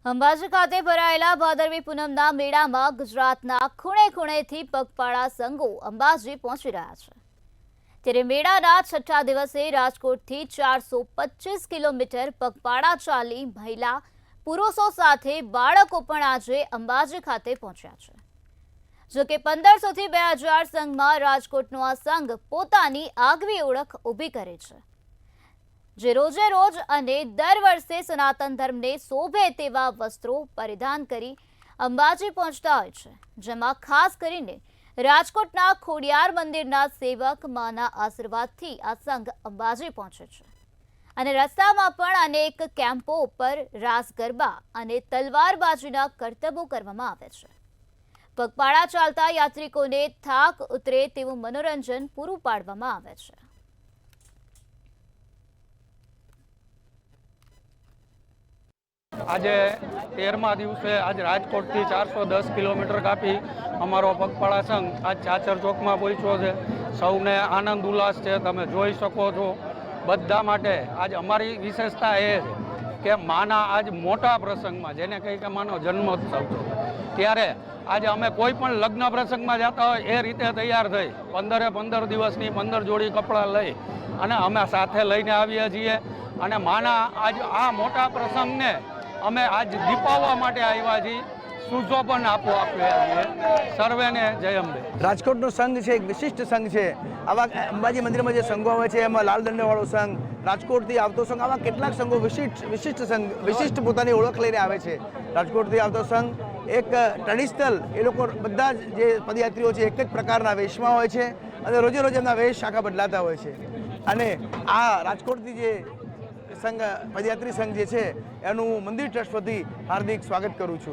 અંબાજી ખાતે ભરાયેલા ભાદરવી પૂનમના મેળામાં ગુજરાતના ખૂણે ખૂણેથી પગપાળા સંઘો અંબાજી પહોંચી રહ્યા છે। ત્યારે મેળાના છઠ્ઠા દિવસે રાજકોટથી 425 કિલોમીટર પગપાળા ચાલી મહિલા પુરુષો સાથે બાળકો પણ આજે અંબાજી ખાતે પહોંચ્યા છે। જો કે 1500 થી 2000 સંઘમાં રાજકોટનો આ સંઘ પોતાની આગવી ઓળખ ઊભી કરે છે, જે રોજે રોજ અને દર વર્ષે સનાતન ધર્મને શોભે તેવા વસ્ત્રો પરિધાન કરી અંબાજી પહોંચતા હોય છે, જેમાં ખાસ કરીને રાજકોટના ખોડિયાર મંદિરના સેવક માના આશીર્વાદથી આ સંઘ અંબાજી પહોંચે છે। અને રસ્તામાં પણ અનેક કેમ્પો ઉપર રાસ ગરબા અને તલવારબાજીના કરતબો કરવામાં આવે છે। પગપાળા ચાલતા યાત્રિકોને થાક ઉતરે તેવું મનોરંજન પૂરું પાડવામાં આવે છે। આજે 13મા દિવસે આજ રાજકોટથી 410 કિલોમીટર કાપી અમારો પગપાળા સંઘ આજ ચાચર ચોકમાં પહોંચ્યો છે। સૌને આનંદ ઉલ્લાસ છે, તમે જોઈ શકો છો। બધા માટે આજ અમારી વિશેષતા એ છે કે માના આજ મોટા પ્રસંગમાં, જેને કહી કે માનો જન્મોત્સવ છે, ત્યારે આજે અમે કોઈ પણ લગ્ન પ્રસંગમાં જતા હોય એ રીતે તૈયાર થઈ 15 દિવસની 15 જોડી કપડાં લઈ અને અમે સાથે લઈને આવીએ છીએ। અને માના આજ આ મોટા પ્રસંગને અમે આજ દીપાવવા માટે આવ્યા છીએ, સુશોભન આપ્યા છીએ। સર્વેને જય અંબે। રાજકોટનો સંઘ છે એક વિશિષ્ટ સંઘ છે। આવા અંબાજી મંદિરમાં જે સંઘો હોય છે એમાં લાલ દંડવાળો સંઘ, રાજકોટથી આવતો સંઘ, આવા કેટલાક સંઘો વિશિષ્ટ સંઘ, વિશિષ્ટ પોતાની ઓળખ લઈને આવે છે। રાજકોટથી આવતો સંઘ એક ટ્રેડિશનલ, એ લોકો બધા જે પદયાત્રીઓ છે એક જ પ્રકારના વેશમાં હોય છે અને રોજે રોજ એમના વેશ આખા બદલાતા હોય છે। અને આ રાજકોટથી જે સંઘ પદયાત્રી સંઘ જે છે એનું મંદિર ટ્રસ્ટ વતી હાર્દિક સ્વાગત કરું છું।